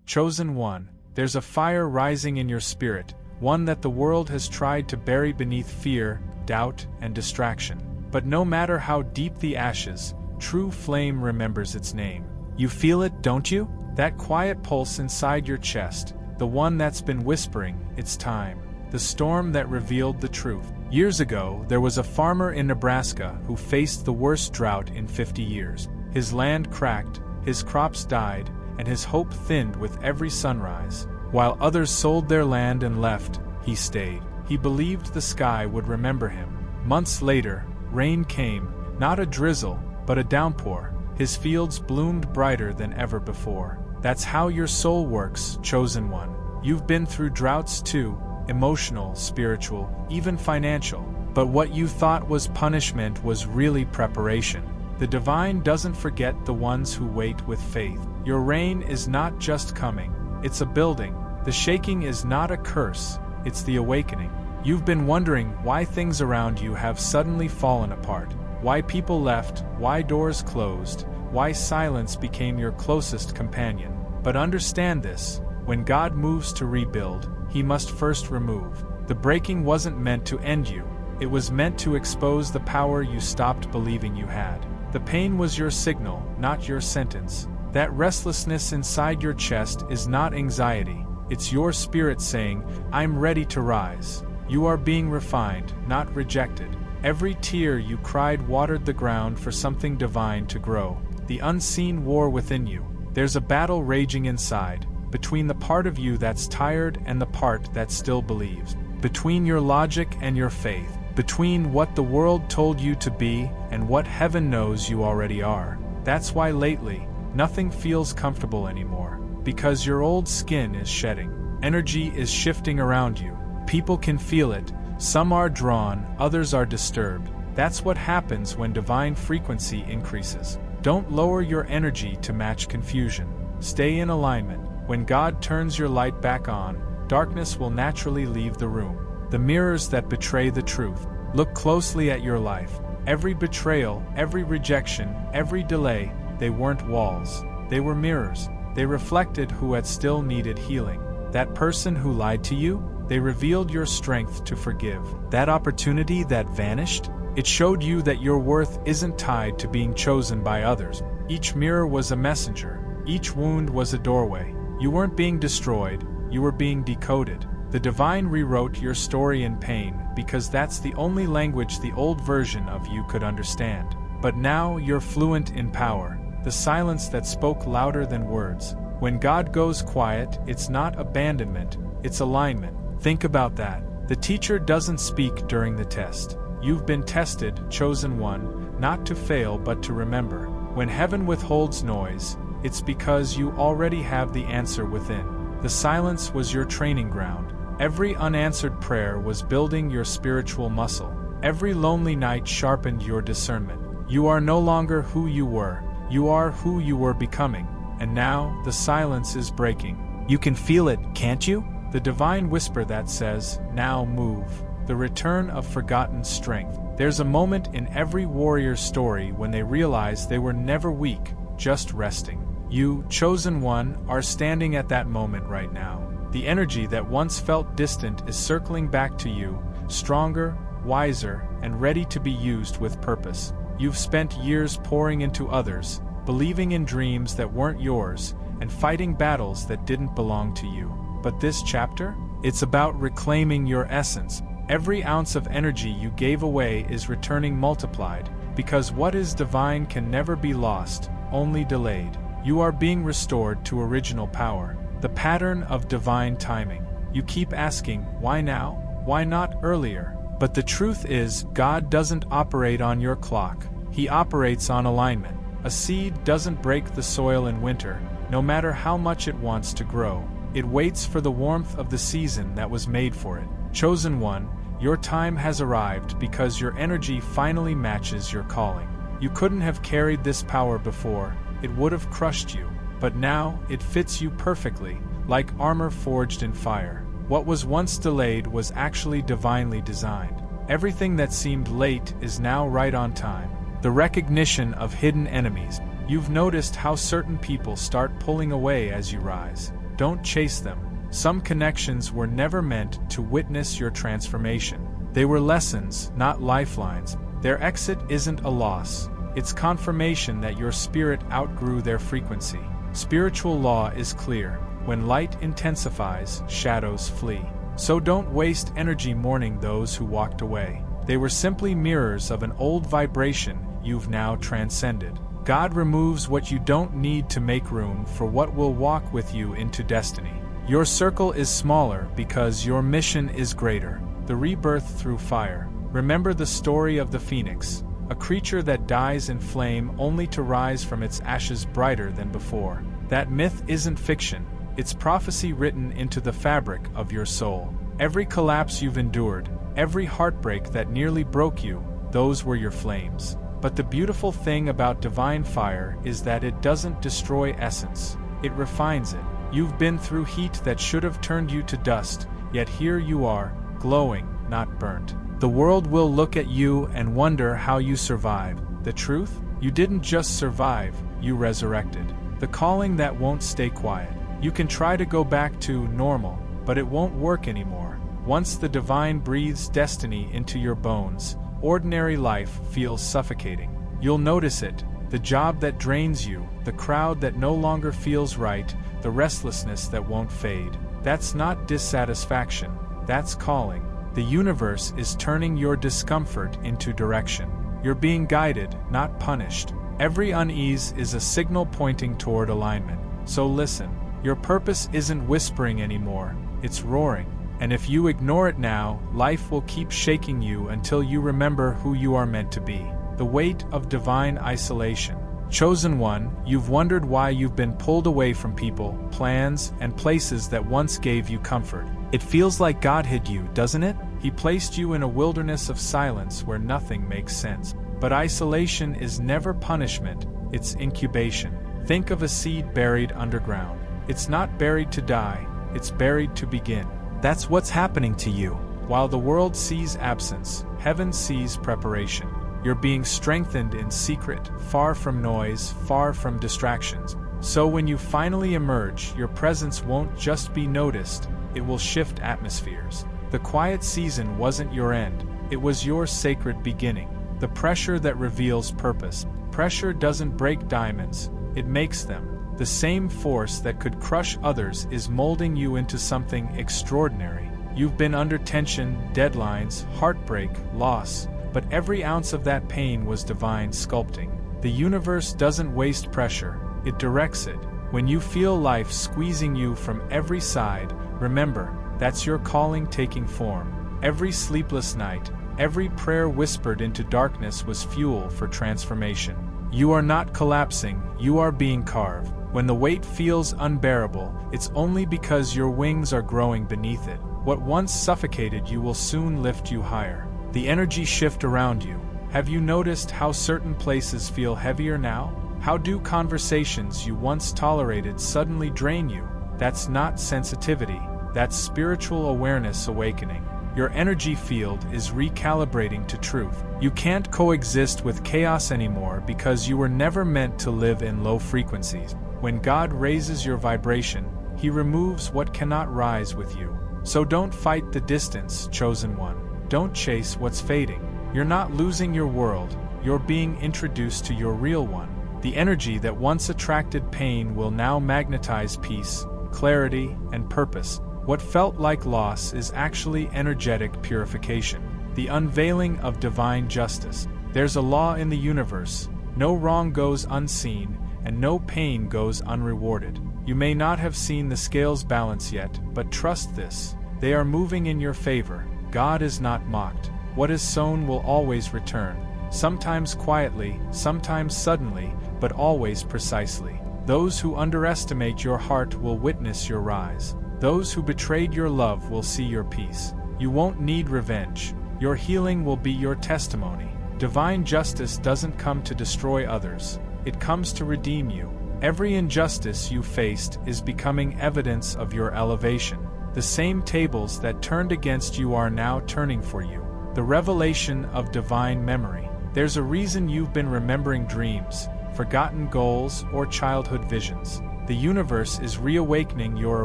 Chosen one, there's a fire rising in your spirit, one that the world has tried to bury beneath fear, doubt, and distraction. But no matter how deep the ashes, true flame remembers its name. You feel it, don't you? That quiet pulse inside your chest, the one that's been whispering, it's time. The storm that revealed the truth. Years ago, there was a farmer in Nebraska who faced the worst drought in 50 years. His land cracked, his crops died, and his hope thinned with every sunrise. While others sold their land and left, he stayed. He believed the sky would remember him. Months later, rain came, not a drizzle, but a downpour. His fields bloomed brighter than ever before. That's how your soul works, chosen one. You've been through droughts too, emotional, spiritual, even financial. But what you thought was punishment was really preparation. The divine doesn't forget the ones who wait with faith. Your rain is not just coming, it's a building. The shaking is not a curse, it's the awakening. You've been wondering why things around you have suddenly fallen apart, why people left, why doors closed, why silence became your closest companion. But understand this, when God moves to rebuild, He must first remove. The breaking wasn't meant to end you, it was meant to expose the power you stopped believing you had. The pain was your signal, not your sentence. That restlessness inside your chest is not anxiety, it's your spirit saying, I'm ready to rise. You are being refined, not rejected. Every tear you cried watered the ground for something divine to grow. The unseen war within you. There's a battle raging inside, between the part of you that's tired and the part that still believes. Between your logic and your faith. Between what the world told you to be and what heaven knows you already are. That's why lately, nothing feels comfortable anymore. Because your old skin is shedding. Energy is shifting around you. People can feel it. Some are drawn, others are disturbed. That's what happens when divine frequency increases. Don't lower your energy to match confusion. Stay in alignment. When God turns your light back on, darkness will naturally leave the room. The mirrors that betray the truth. Look closely at your life. Every betrayal, every rejection, every delay, they weren't walls. They were mirrors. They reflected who had still needed healing. That person who lied to you, they revealed your strength to forgive. That opportunity that vanished, it showed you that your worth isn't tied to being chosen by others. Each mirror was a messenger. Each wound was a doorway. You weren't being destroyed, you were being decoded. The divine rewrote your story in pain because that's the only language the old version of you could understand. But now you're fluent in power, the silence that spoke louder than words. When God goes quiet, it's not abandonment, it's alignment. Think about that. The teacher doesn't speak during the test. You've been tested, chosen one, not to fail but to remember. When heaven withholds noise, it's because you already have the answer within. The silence was your training ground. Every unanswered prayer was building your spiritual muscle. Every lonely night sharpened your discernment. You are no longer who you were. You are who you were becoming. And now, the silence is breaking. You can feel it, can't you? The divine whisper that says, now move. The return of forgotten strength. There's a moment in every warrior's story when they realize they were never weak, just resting. You, chosen one, are standing at that moment right now. The energy that once felt distant is circling back to you, stronger, wiser, and ready to be used with purpose. You've spent years pouring into others, believing in dreams that weren't yours, and fighting battles that didn't belong to you. But this chapter? It's about reclaiming your essence. Every ounce of energy you gave away is returning multiplied, because what is divine can never be lost, only delayed. You are being restored to original power, the pattern of divine timing. You keep asking, why now? Why not earlier? But the truth is, God doesn't operate on your clock. He operates on alignment. A seed doesn't break the soil in winter, no matter how much it wants to grow. It waits for the warmth of the season that was made for it. Chosen one, your time has arrived because your energy finally matches your calling. You couldn't have carried this power before, it would have crushed you. But now, it fits you perfectly, like armor forged in fire. What was once delayed was actually divinely designed. Everything that seemed late is now right on time. The recognition of hidden enemies. You've noticed how certain people start pulling away as you rise. don't chase them. Some connections were never meant to witness your transformation. They were lessons, not lifelines. Their exit isn't a loss. It's confirmation that your spirit outgrew their frequency. Spiritual law is clear. When light intensifies, shadows flee. So don't waste energy mourning those who walked away. They were simply mirrors of an old vibration you've now transcended. God removes what you don't need to make room for what will walk with you into destiny. Your circle is smaller because your mission is greater. The rebirth through fire. Remember the story of the phoenix, a creature that dies in flame only to rise from its ashes brighter than before. That myth isn't fiction. It's prophecy written into the fabric of your soul. Every collapse you've endured, every heartbreak that nearly broke you, those were your flames. But the beautiful thing about divine fire is that it doesn't destroy essence, it refines it. You've been through heat that should have turned you to dust, yet here you are, glowing, not burnt. The world will look at you and wonder how you survived. The truth? You didn't just survive, you resurrected. The calling that won't stay quiet. You can try to go back to normal, but it won't work anymore. Once the divine breathes destiny into your bones, ordinary life feels suffocating. You'll notice it, the job that drains you, the crowd that no longer feels right, the restlessness that won't fade. That's not dissatisfaction, that's calling. The universe is turning your discomfort into direction. You're being guided, not punished. Every unease is a signal pointing toward alignment. So listen. Your purpose isn't whispering anymore, it's roaring. And if you ignore it now, life will keep shaking you until you remember who you are meant to be. The weight of divine isolation. Chosen one, you've wondered why you've been pulled away from people, plans, and places that once gave you comfort. It feels like God hid you, doesn't it? He placed you in a wilderness of silence where nothing makes sense. But isolation is never punishment, it's incubation. Think of a seed buried underground. It's not buried to die, it's buried to begin. That's what's happening to you. While the world sees absence, heaven sees preparation. You're being strengthened in secret, far from noise, far from distractions. So when you finally emerge, your presence won't just be noticed, it will shift atmospheres. The quiet season wasn't your end, it was your sacred beginning. The pressure that reveals purpose. Pressure doesn't break diamonds, it makes them. The same force that could crush others is molding you into something extraordinary. You've been under tension, deadlines, heartbreak, loss, but every ounce of that pain was divine sculpting. The universe doesn't waste pressure, it directs it. When you feel life squeezing you from every side, remember, that's your calling taking form. Every sleepless night, every prayer whispered into darkness was fuel for transformation. You are not collapsing, you are being carved. When the weight feels unbearable, it's only because your wings are growing beneath it. What once suffocated you will soon lift you higher. The energy shift around you. Have you noticed how certain places feel heavier now? How do conversations you once tolerated suddenly drain you? That's not sensitivity, that's spiritual awareness awakening. Your energy field is recalibrating to truth. You can't coexist with chaos anymore because you were never meant to live in low frequencies. When God raises your vibration, He removes what cannot rise with you. So don't fight the distance, chosen one. Don't chase what's fading. You're not losing your world, you're being introduced to your real one. The energy that once attracted pain will now magnetize peace, clarity, and purpose. What felt like loss is actually energetic purification, the unveiling of divine justice. There's a law in the universe: no wrong goes unseen, and no pain goes unrewarded. You may not have seen the scales balance yet, but trust this: they are moving in your favor. God is not mocked. What is sown will always return, sometimes quietly, sometimes suddenly, but always precisely. Those who underestimate your heart will witness your rise. Those who betrayed your love will see your peace. You won't need revenge. Your healing will be your testimony. Divine justice doesn't come to destroy others. It comes to redeem you. Every injustice you faced is becoming evidence of your elevation. The same tables that turned against you are now turning for you. The revelation of divine memory. There's a reason you've been remembering dreams, forgotten goals, or childhood visions. The universe is reawakening your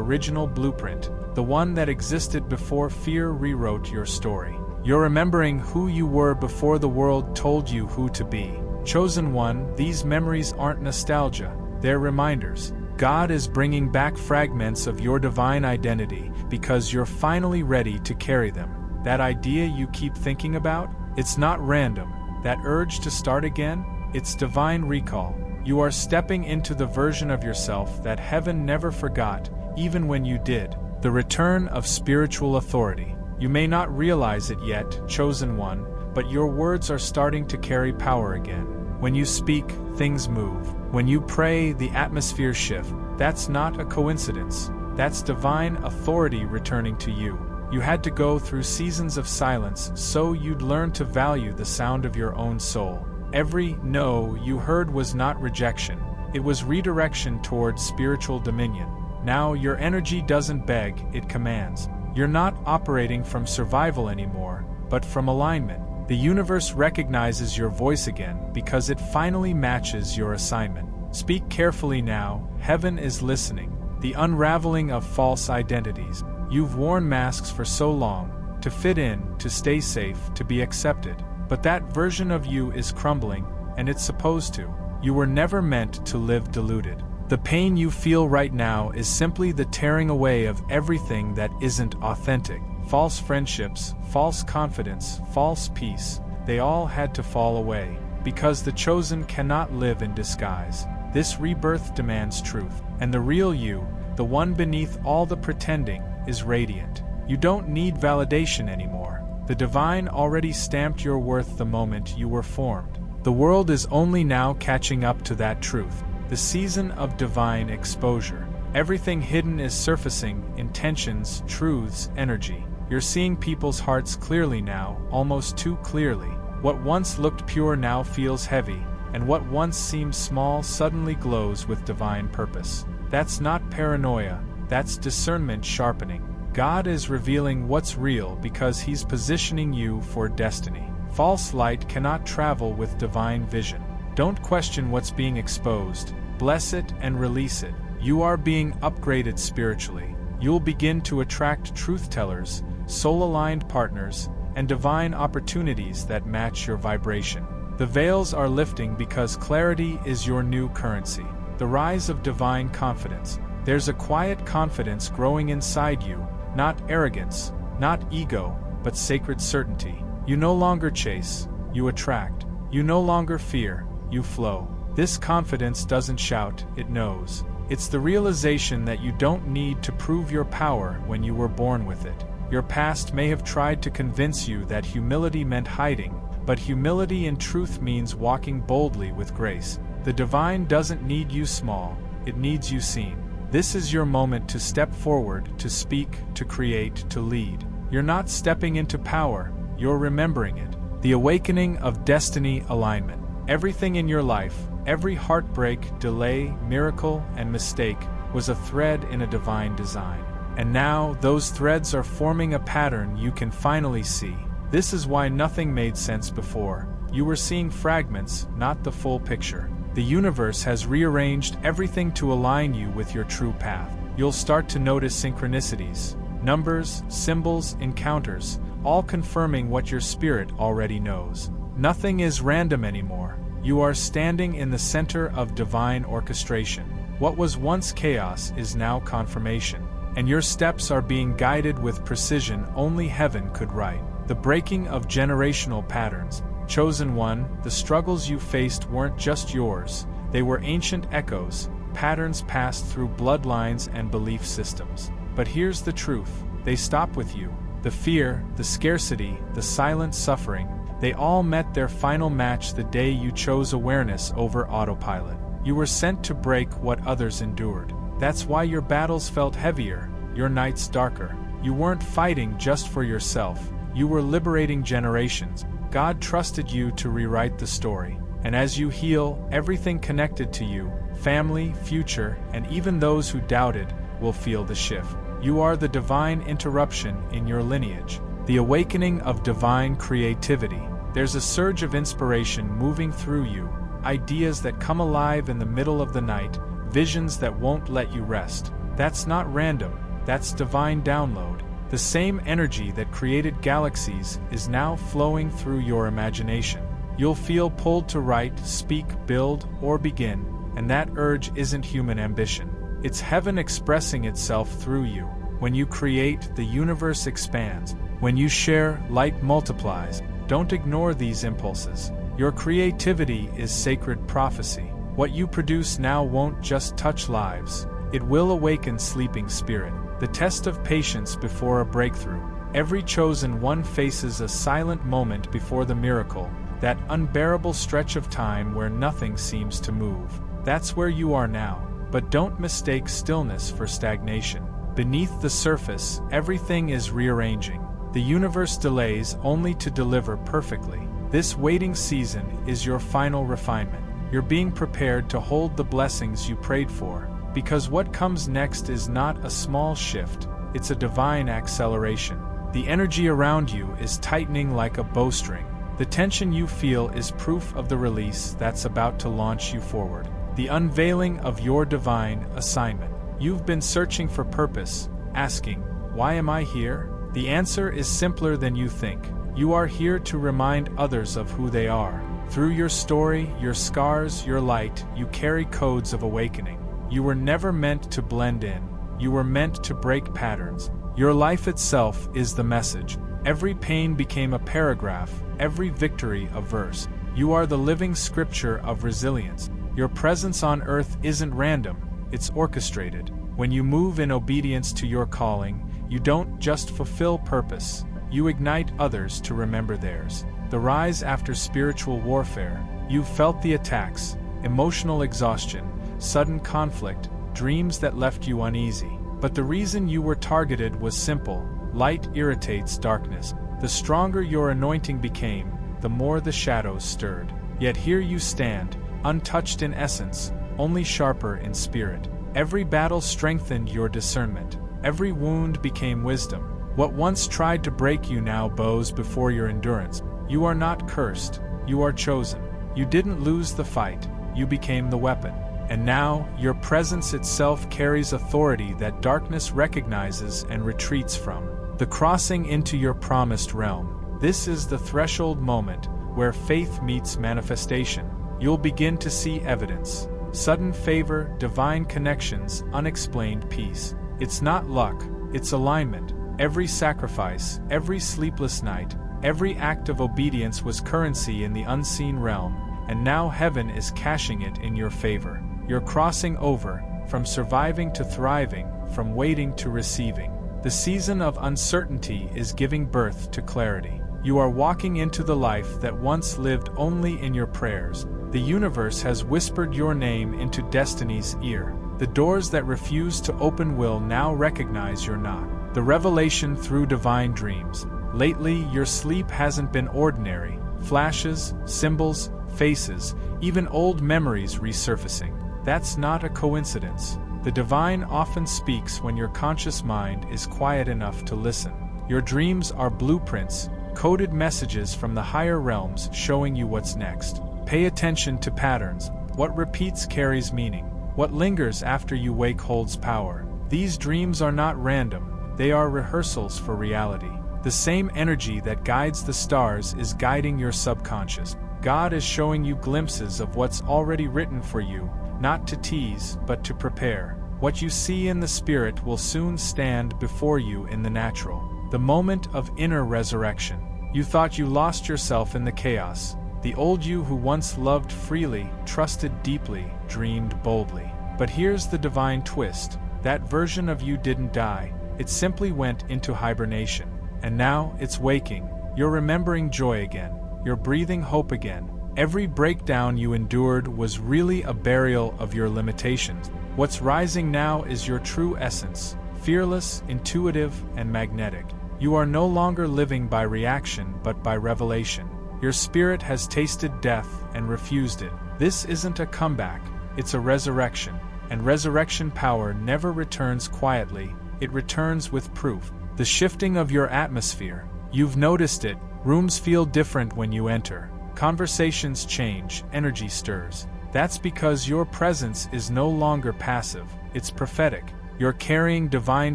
original blueprint, the one that existed before fear rewrote your story. You're remembering who you were before the world told you who to be. Chosen one, these memories aren't nostalgia, they're reminders. God is bringing back fragments of your divine identity because you're finally ready to carry them. That idea you keep thinking about? It's not random. That urge to start again? It's divine recall. You are stepping into the version of yourself that heaven never forgot, even when you did. The return of spiritual authority. You may not realize it yet, chosen one, but your words are starting to carry power again. When you speak, things move. When you pray, the atmosphere shifts. That's not a coincidence. That's divine authority returning to you. You had to go through seasons of silence so you'd learn to value the sound of your own soul. Every no you heard was not rejection. It was redirection towards spiritual dominion. Now your energy doesn't beg, it commands. You're not operating from survival anymore, but from alignment. The universe recognizes your voice again because it finally matches your assignment. Speak carefully now, heaven is listening. The unraveling of false identities. You've worn masks for so long, to fit in, to stay safe, to be accepted. But that version of you is crumbling, and it's supposed to. You were never meant to live deluded. The pain you feel right now is simply the tearing away of everything that isn't authentic. False friendships, false confidence, false peace, they all had to fall away. Because the chosen cannot live in disguise. This rebirth demands truth. And the real you, the one beneath all the pretending, is radiant. You don't need validation anymore. The divine already stamped your worth the moment you were formed. The world is only now catching up to that truth. The season of divine exposure. Everything hidden is surfacing, intentions, truths, energy. You're seeing people's hearts clearly now, almost too clearly. What once looked pure now feels heavy, and what once seemed small suddenly glows with divine purpose. That's not paranoia, that's discernment sharpening. God is revealing what's real because He's positioning you for destiny. False light cannot travel with divine vision. Don't question what's being exposed. Bless it and release it. You are being upgraded spiritually. You'll begin to attract truth-tellers, soul-aligned partners, and divine opportunities that match your vibration. The veils are lifting because clarity is your new currency. The rise of divine confidence. There's a quiet confidence growing inside you, not arrogance, not ego, but sacred certainty. You no longer chase, you attract. You no longer fear, you flow. This confidence doesn't shout, it knows. It's the realization that you don't need to prove your power when you were born with it. Your past may have tried to convince you that humility meant hiding, but humility in truth means walking boldly with grace. The divine doesn't need you small, it needs you seen. This is your moment to step forward, to speak, to create, to lead. You're not stepping into power, you're remembering it. The awakening of destiny alignment. Everything in your life, every heartbreak, delay, miracle, and mistake was a thread in a divine design. And now, those threads are forming a pattern you can finally see. This is why nothing made sense before. You were seeing fragments, not the full picture. The universe has rearranged everything to align you with your true path. You'll start to notice synchronicities, numbers, symbols, encounters, all confirming what your spirit already knows. Nothing is random anymore. You are standing in the center of divine orchestration. What was once chaos is now confirmation. And your steps are being guided with precision only heaven could write. The breaking of generational patterns. Chosen one, the struggles you faced weren't just yours. They were ancient echoes, patterns passed through bloodlines and belief systems. But here's the truth. They stop with you. The fear, the scarcity, the silent suffering, they all met their final match the day you chose awareness over autopilot. You were sent to break what others endured. That's why your battles felt heavier, your nights darker. You weren't fighting just for yourself, you were liberating generations. God trusted you to rewrite the story. And as you heal, everything connected to you, family, future, and even those who doubted, will feel the shift. You are the divine interruption in your lineage, the awakening of divine creativity. There's a surge of inspiration moving through you, ideas that come alive in the middle of the night, visions that won't let you rest. That's not random, that's divine download. The same energy that created galaxies is now flowing through your imagination. You'll feel pulled to write, speak, build, or begin, and that urge isn't human ambition. It's heaven expressing itself through you. When you create, the universe expands. When you share, light multiplies. Don't ignore these impulses. Your creativity is sacred prophecy. What you produce now won't just touch lives. It will awaken sleeping spirit. The test of patience before a breakthrough. Every chosen one faces a silent moment before the miracle, that unbearable stretch of time where nothing seems to move. That's where you are now. But don't mistake stillness for stagnation. Beneath the surface, everything is rearranging. The universe delays only to deliver perfectly. This waiting season is your final refinement. You're being prepared to hold the blessings you prayed for. Because what comes next is not a small shift, it's a divine acceleration. The energy around you is tightening like a bowstring. The tension you feel is proof of the release that's about to launch you forward. The unveiling of your divine assignment. You've been searching for purpose, asking, why am I here? The answer is simpler than you think. You are here to remind others of who they are. Through your story, your scars, your light, you carry codes of awakening. You were never meant to blend in. You were meant to break patterns. Your life itself is the message. Every pain became a paragraph, every victory a verse. You are the living scripture of resilience. Your presence on earth isn't random, it's orchestrated. When you move in obedience to your calling, you don't just fulfill purpose, you ignite others to remember theirs. The rise after spiritual warfare. You've felt the attacks, emotional exhaustion, sudden conflict, dreams that left you uneasy. But the reason you were targeted was simple. Light irritates darkness. The stronger your anointing became, the more the shadows stirred. Yet here you stand, untouched in essence, only sharper in spirit. Every battle strengthened your discernment. Every wound became wisdom. What once tried to break you now bows before your endurance. You are not cursed, you are chosen. You didn't lose the fight, you became the weapon. And now, your presence itself carries authority that darkness recognizes and retreats from. The crossing into your promised realm. This is the threshold moment, where faith meets manifestation. You'll begin to see evidence. Sudden favor, divine connections, unexplained peace. It's not luck, it's alignment. Every sacrifice, every sleepless night, every act of obedience was currency in the unseen realm, and now heaven is cashing it in your favor. You're crossing over, from surviving to thriving, from waiting to receiving. The season of uncertainty is giving birth to clarity. You are walking into the life that once lived only in your prayers. The universe has whispered your name into destiny's ear. The doors that refuse to open will now recognize your knock. The revelation through divine dreams. Lately, your sleep hasn't been ordinary. Flashes, symbols, faces, even old memories resurfacing. That's not a coincidence. The divine often speaks when your conscious mind is quiet enough to listen. Your dreams are blueprints, coded messages from the higher realms showing you what's next. Pay attention to patterns. What repeats carries meaning. What lingers after you wake holds power. These dreams are not random, they are rehearsals for reality. The same energy that guides the stars is guiding your subconscious. God is showing you glimpses of what's already written for you, not to tease, but to prepare. What you see in the spirit will soon stand before you in the natural. The moment of inner resurrection. You thought you lost yourself in the chaos. The old you who once loved freely, trusted deeply, dreamed boldly. But here's the divine twist. That version of you didn't die, it simply went into hibernation. And now, it's waking. You're remembering joy again. You're breathing hope again. Every breakdown you endured was really a burial of your limitations. What's rising now is your true essence, fearless, intuitive, and magnetic. You are no longer living by reaction but by revelation. Your spirit has tasted death and refused it. This isn't a comeback, it's a resurrection. And resurrection power never returns quietly, it returns with proof. The shifting of your atmosphere. You've noticed it, rooms feel different when you enter. Conversations change, energy stirs. That's because your presence is no longer passive, it's prophetic. You're carrying divine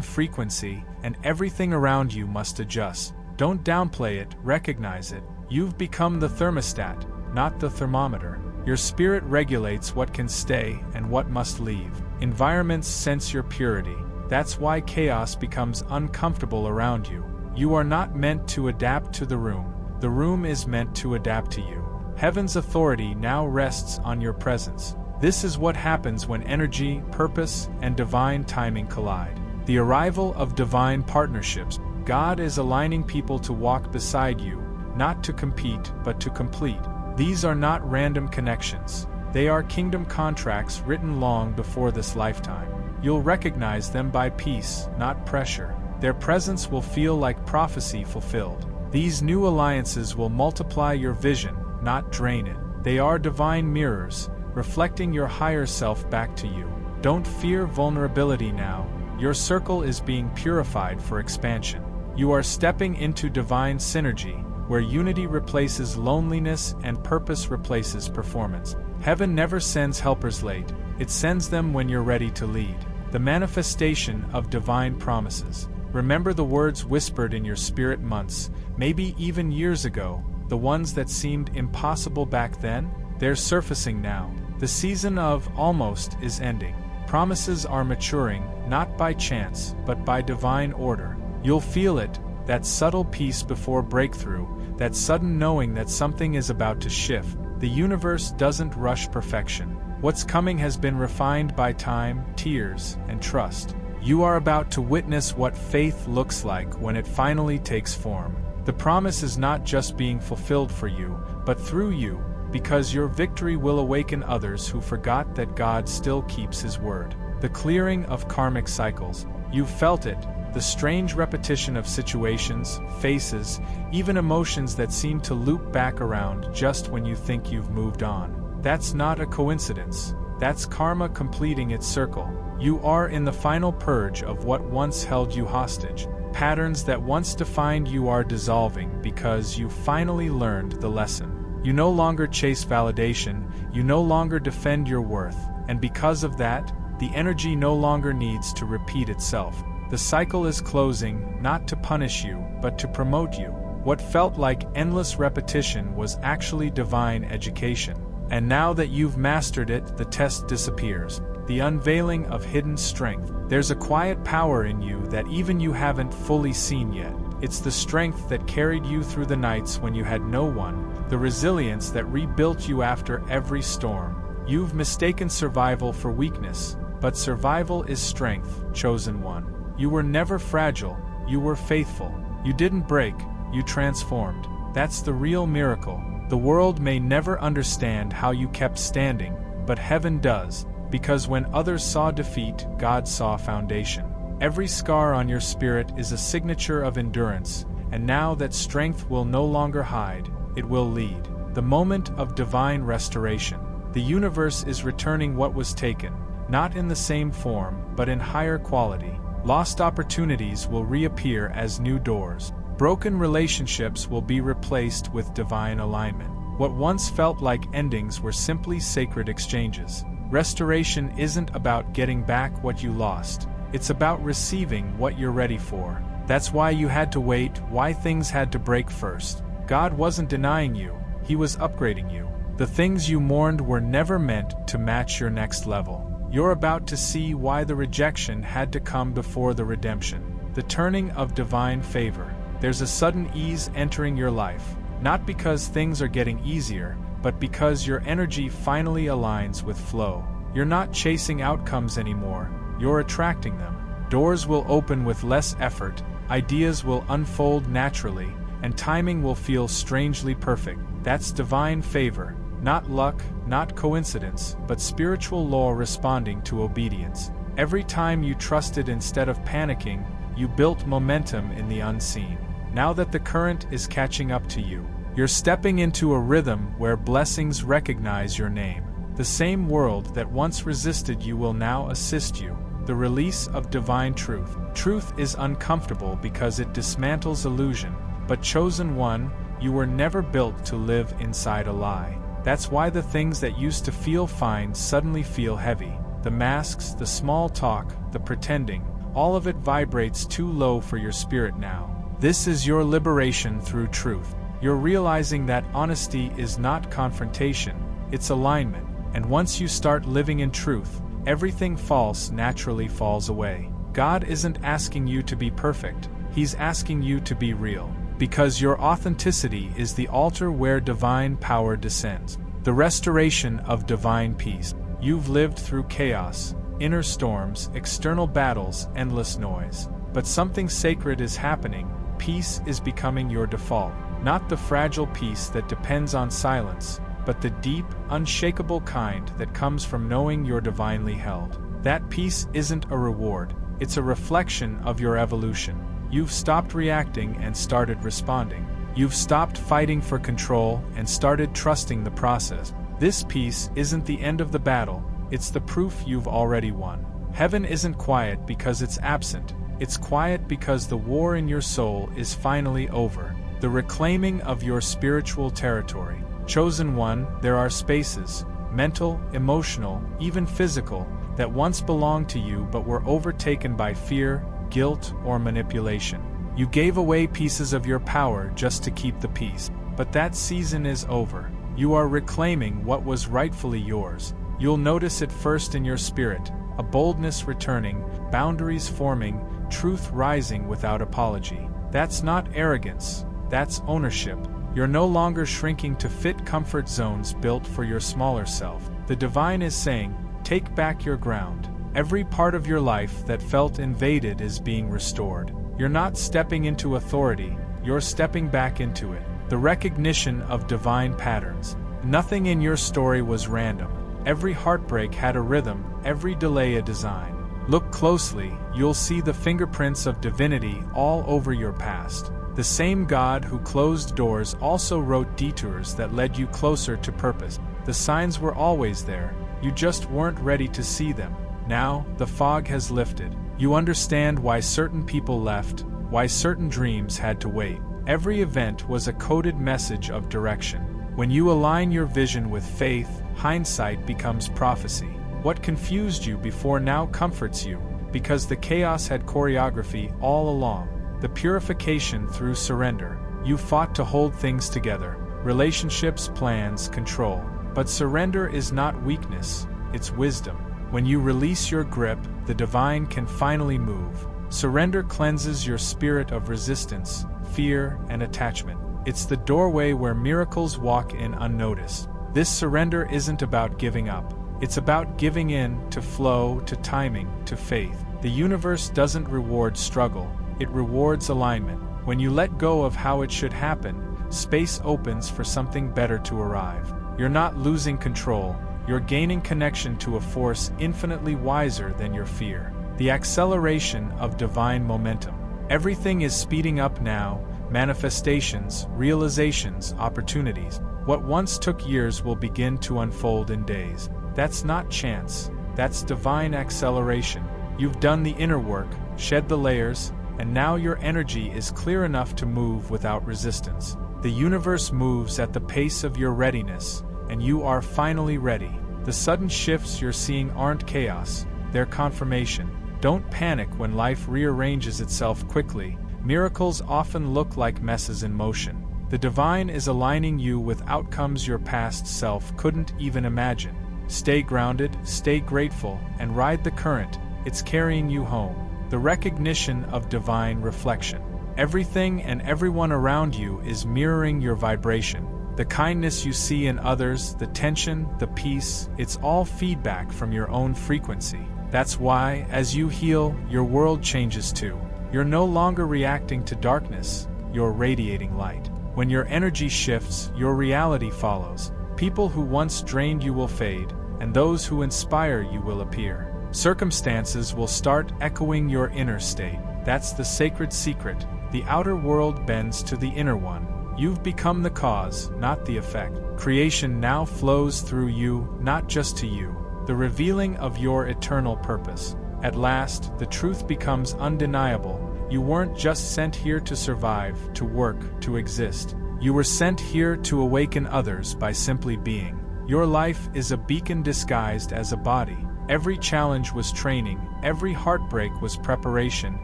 frequency, and everything around you must adjust. Don't downplay it, recognize it. You've become the thermostat, not the thermometer. Your spirit regulates what can stay and what must leave. Environments sense your purity. That's why chaos becomes uncomfortable around you. You are not meant to adapt to the room is meant to adapt to you. Heaven's authority now rests on your presence. This is what happens when energy, purpose, and divine timing collide. The arrival of divine partnerships. God is aligning people to walk beside you, not to compete, but to complete. These are not random connections. They are kingdom contracts written long before this lifetime. You'll recognize them by peace, not pressure. Their presence will feel like prophecy fulfilled. These new alliances will multiply your vision, not drain it. They are divine mirrors, reflecting your higher self back to you. Don't fear vulnerability now. Your circle is being purified for expansion. You are stepping into divine synergy, where unity replaces loneliness and purpose replaces performance. Heaven never sends helpers late, it sends them when you're ready to lead. The manifestation of divine promises. Remember the words whispered in your spirit months, maybe even years ago, the ones that seemed impossible back then? They're surfacing now. The season of almost is ending. Promises are maturing, not by chance, but by divine order. You'll feel it, that subtle peace before breakthrough, that sudden knowing that something is about to shift. The universe doesn't rush perfection. What's coming has been refined by time, tears, and trust. You are about to witness what faith looks like when it finally takes form. The promise is not just being fulfilled for you, but through you, because your victory will awaken others who forgot that God still keeps His word. The clearing of karmic cycles. You've felt it, the strange repetition of situations, faces, even emotions that seem to loop back around just when you think you've moved on. That's not a coincidence. That's karma completing its circle. You are in the final purge of what once held you hostage. Patterns that once defined you are dissolving because you finally learned the lesson. You no longer chase validation, you no longer defend your worth, and because of that, the energy no longer needs to repeat itself. The cycle is closing, not to punish you, but to promote you. What felt like endless repetition was actually divine education. And now that you've mastered it, the test disappears. The unveiling of hidden strength. There's a quiet power in you that even you haven't fully seen yet. It's the strength that carried you through the nights when you had no one, the resilience that rebuilt you after every storm. You've mistaken survival for weakness, but survival is strength, chosen one. You were never fragile, you were faithful. You didn't break, you transformed. That's the real miracle. The world may never understand how you kept standing, but heaven does, because when others saw defeat, God saw foundation. Every scar on your spirit is a signature of endurance, and now that strength will no longer hide, it will lead. The moment of divine restoration. The universe is returning what was taken, not in the same form, but in higher quality. Lost opportunities will reappear as new doors. Broken relationships will be replaced with divine alignment. What once felt like endings were simply sacred exchanges. Restoration isn't about getting back what you lost. It's about receiving what you're ready for. That's why you had to wait, why things had to break first. God wasn't denying you, He was upgrading you. The things you mourned were never meant to match your next level. You're about to see why the rejection had to come before the redemption. The turning of divine favor. There's a sudden ease entering your life, not because things are getting easier, but because your energy finally aligns with flow. You're not chasing outcomes anymore, you're attracting them. Doors will open with less effort, ideas will unfold naturally, and timing will feel strangely perfect. That's divine favor, not luck, not coincidence, but spiritual law responding to obedience. Every time you trusted instead of panicking, you built momentum in the unseen. Now that the current is catching up to you, you're stepping into a rhythm where blessings recognize your name. The same world that once resisted you will now assist you. The release of divine truth. Truth is uncomfortable because it dismantles illusion, but chosen one, you were never built to live inside a lie. That's why the things that used to feel fine suddenly feel heavy. The masks, the small talk, the pretending, all of it vibrates too low for your spirit now. This is your liberation through truth. You're realizing that honesty is not confrontation, it's alignment. And once you start living in truth, everything false naturally falls away. God isn't asking you to be perfect, He's asking you to be real. Because your authenticity is the altar where divine power descends. The restoration of divine peace. You've lived through chaos, inner storms, external battles, endless noise. But something sacred is happening. Peace is becoming your default. Not the fragile peace that depends on silence, but the deep, unshakable kind that comes from knowing you're divinely held. That peace isn't a reward, it's a reflection of your evolution. You've stopped reacting and started responding. You've stopped fighting for control and started trusting the process. This peace isn't the end of the battle, it's the proof you've already won. Heaven isn't quiet because it's absent, it's quiet because the war in your soul is finally over. The reclaiming of your spiritual territory. Chosen one, there are spaces, mental, emotional, even physical, that once belonged to you but were overtaken by fear, guilt, or manipulation. You gave away pieces of your power just to keep the peace. But that season is over. You are reclaiming what was rightfully yours. You'll notice it first in your spirit, a boldness returning, boundaries forming, truth rising without apology. That's not arrogance, that's ownership. You're no longer shrinking to fit comfort zones built for your smaller self. The divine is saying, take back your ground. Every part of your life that felt invaded is being restored. You're not stepping into authority, you're stepping back into it. The recognition of divine patterns. Nothing in your story was random. Every heartbreak had a rhythm, every delay a design. Look closely, you'll see the fingerprints of divinity all over your past. The same God who closed doors also wrote detours that led you closer to purpose. The signs were always there, you just weren't ready to see them. Now, the fog has lifted. You understand why certain people left, why certain dreams had to wait. Every event was a coded message of direction. When you align your vision with faith, hindsight becomes prophecy. What confused you before now comforts you, because the chaos had choreography all along. The purification through surrender. You fought to hold things together. Relationships, plans, control. But surrender is not weakness, it's wisdom. When you release your grip, the divine can finally move. Surrender cleanses your spirit of resistance, fear, and attachment. It's the doorway where miracles walk in unnoticed. This surrender isn't about giving up. It's about giving in to flow, to timing, to faith. The universe doesn't reward struggle, it rewards alignment. When you let go of how it should happen, space opens for something better to arrive. You're not losing control, you're gaining connection to a force infinitely wiser than your fear. The acceleration of divine momentum. Everything is speeding up now, manifestations, realizations, opportunities. What once took years will begin to unfold in days. That's not chance, that's divine acceleration. You've done the inner work, shed the layers, and now your energy is clear enough to move without resistance. The universe moves at the pace of your readiness, and you are finally ready. The sudden shifts you're seeing aren't chaos, they're confirmation. Don't panic when life rearranges itself quickly. Miracles often look like messes in motion. The divine is aligning you with outcomes your past self couldn't even imagine. Stay grounded, stay grateful, and ride the current. It's carrying you home. The recognition of divine reflection. Everything and everyone around you is mirroring your vibration. The kindness you see in others, the tension, the peace, it's all feedback from your own frequency. That's why, as you heal, your world changes too. You're no longer reacting to darkness, you're radiating light. When your energy shifts, your reality follows. People who once drained you will fade, and those who inspire you will appear. Circumstances will start echoing your inner state. That's the sacred secret. The outer world bends to the inner one. You've become the cause, not the effect. Creation now flows through you, not just to you. The revealing of your eternal purpose. At last, the truth becomes undeniable. You weren't just sent here to survive, to work, to exist. You were sent here to awaken others by simply being. Your life is a beacon disguised as a body. Every challenge was training, every heartbreak was preparation,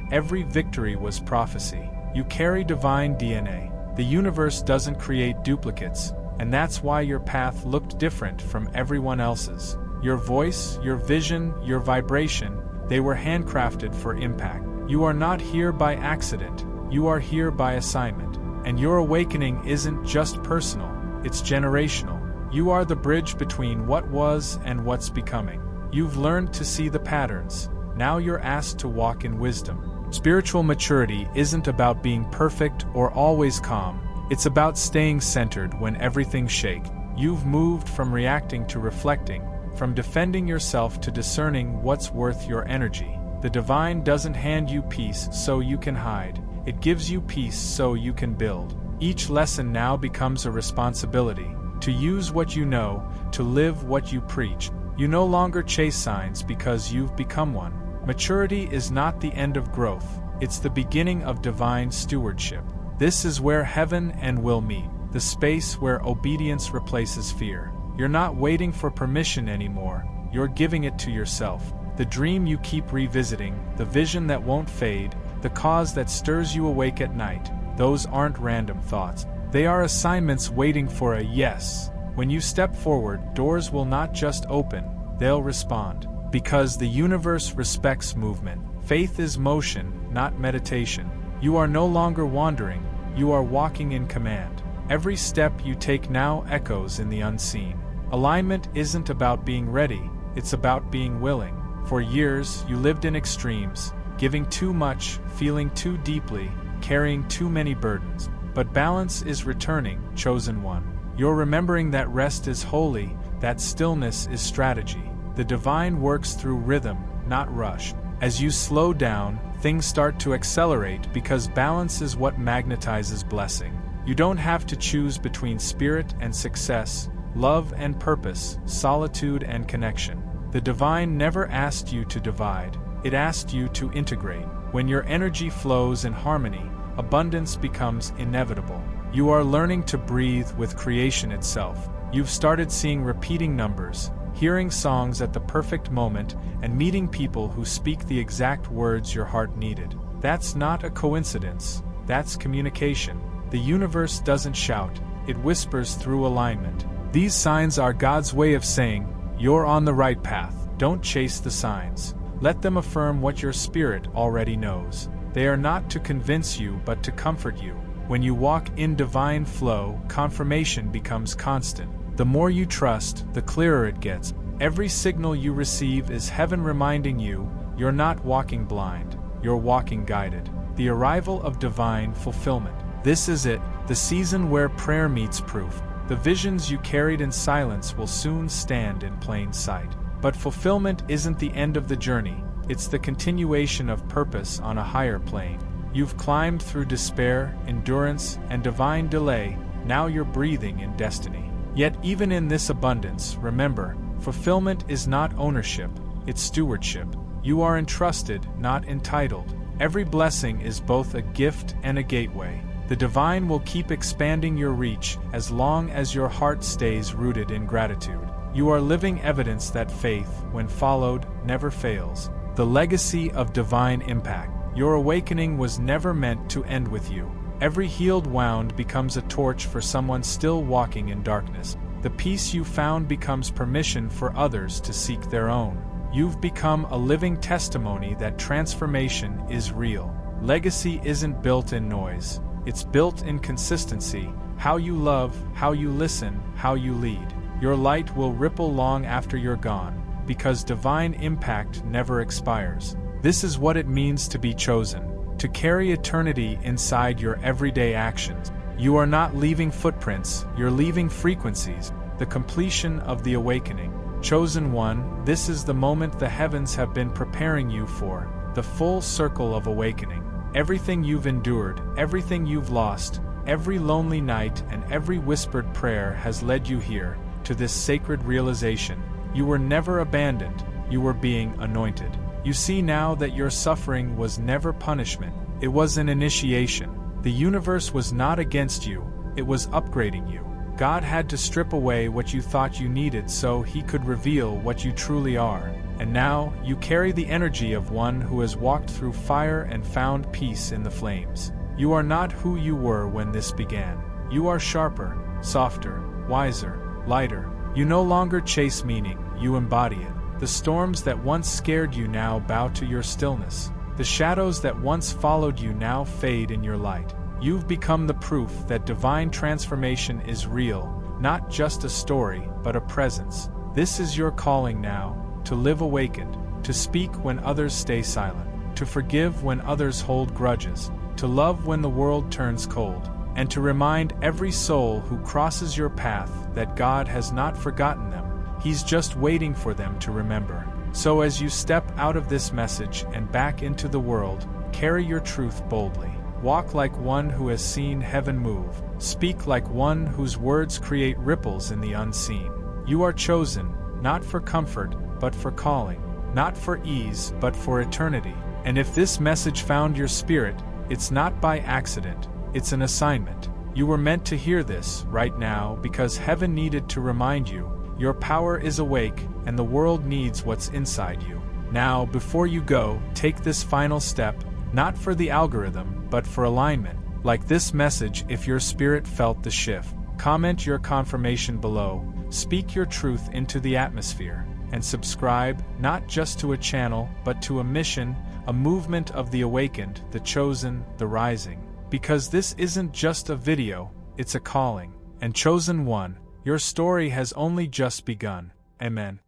every victory was prophecy. You carry divine DNA. The universe doesn't create duplicates, and that's why your path looked different from everyone else's. Your voice, your vision, your vibration, they were handcrafted for impact. You are not here by accident, you are here by assignment. And your awakening isn't just personal, it's generational. You are the bridge between what was and what's becoming. You've learned to see the patterns, now you're asked to walk in wisdom. Spiritual maturity isn't about being perfect or always calm, it's about staying centered when everything shakes. You've moved from reacting to reflecting, from defending yourself to discerning what's worth your energy. The divine doesn't hand you peace so you can hide, it gives you peace so you can build. Each lesson now becomes a responsibility, to use what you know, to live what you preach. You no longer chase signs because you've become one. Maturity is not the end of growth, it's the beginning of divine stewardship. This is where heaven and will meet, the space where obedience replaces fear. You're not waiting for permission anymore, you're giving it to yourself. The dream you keep revisiting, the vision that won't fade, the cause that stirs you awake at night, those aren't random thoughts. They are assignments waiting for a yes. When you step forward, doors will not just open, they'll respond. Because the universe respects movement. Faith is motion, not meditation. You are no longer wandering, you are walking in command. Every step you take now echoes in the unseen. Alignment isn't about being ready, it's about being willing. For years, you lived in extremes, giving too much, feeling too deeply, carrying too many burdens. But balance is returning, chosen one. You're remembering that rest is holy, that stillness is strategy. The divine works through rhythm, not rush. As you slow down, things start to accelerate because balance is what magnetizes blessing. You don't have to choose between spirit and success, love and purpose, solitude and connection. The divine never asked you to divide, it asked you to integrate. When your energy flows in harmony, abundance becomes inevitable. You are learning to breathe with creation itself. You've started seeing repeating numbers, hearing songs at the perfect moment, and meeting people who speak the exact words your heart needed. That's not a coincidence, that's communication. The universe doesn't shout, it whispers through alignment. These signs are God's way of saying, you're on the right path. Don't chase the signs. Let them affirm what your spirit already knows. They are not to convince you but to comfort you. When you walk in divine flow, confirmation becomes constant. The more you trust, the clearer it gets. Every signal you receive is heaven reminding you, you're not walking blind, you're walking guided. The arrival of divine fulfillment. This is it, the season where prayer meets proof. The visions you carried in silence will soon stand in plain sight. But fulfillment isn't the end of the journey, it's the continuation of purpose on a higher plane. You've climbed through despair, endurance, and divine delay, now you're breathing in destiny. Yet even in this abundance, remember, fulfillment is not ownership, it's stewardship. You are entrusted, not entitled. Every blessing is both a gift and a gateway. The divine will keep expanding your reach as long as your heart stays rooted in gratitude. You are living evidence that faith, when followed, never fails. The legacy of divine impact. Your awakening was never meant to end with you. Every healed wound becomes a torch for someone still walking in darkness. The peace you found becomes permission for others to seek their own. You've become a living testimony that transformation is real. Legacy isn't built in noise. It's built in consistency, how you love, how you listen, how you lead. Your light will ripple long after you're gone, because divine impact never expires. This is what it means to be chosen, to carry eternity inside your everyday actions. You are not leaving footprints, you're leaving frequencies, the completion of the awakening. Chosen one, this is the moment the heavens have been preparing you for, the full circle of awakening. Everything you've endured, everything you've lost, every lonely night and every whispered prayer has led you here, to this sacred realization. You were never abandoned, you were being anointed. You see now that your suffering was never punishment, it was an initiation. The universe was not against you, it was upgrading you. God had to strip away what you thought you needed so He could reveal what you truly are. And now, you carry the energy of one who has walked through fire and found peace in the flames. You are not who you were when this began. You are sharper, softer, wiser, lighter. You no longer chase meaning, you embody it. The storms that once scared you now bow to your stillness. The shadows that once followed you now fade in your light. You've become the proof that divine transformation is real, not just a story, but a presence. This is your calling now, to live awakened, to speak when others stay silent, to forgive when others hold grudges, to love when the world turns cold, and to remind every soul who crosses your path that God has not forgotten them. He's just waiting for them to remember. So as you step out of this message and back into the world, carry your truth boldly. Walk like one who has seen heaven move. Speak like one whose words create ripples in the unseen. You are chosen, not for comfort, but for calling. Not for ease, but for eternity. And if this message found your spirit, it's not by accident, it's an assignment. You were meant to hear this right now because heaven needed to remind you, your power is awake and the world needs what's inside you. Now, before you go, take this final step, not for the algorithm, but for alignment. Like this message, if your spirit felt the shift, comment your confirmation below, speak your truth into the atmosphere, and subscribe, not just to a channel, but to a mission, a movement of the awakened, the chosen, the rising. Because this isn't just a video, it's a calling. And chosen one, your story has only just begun. Amen.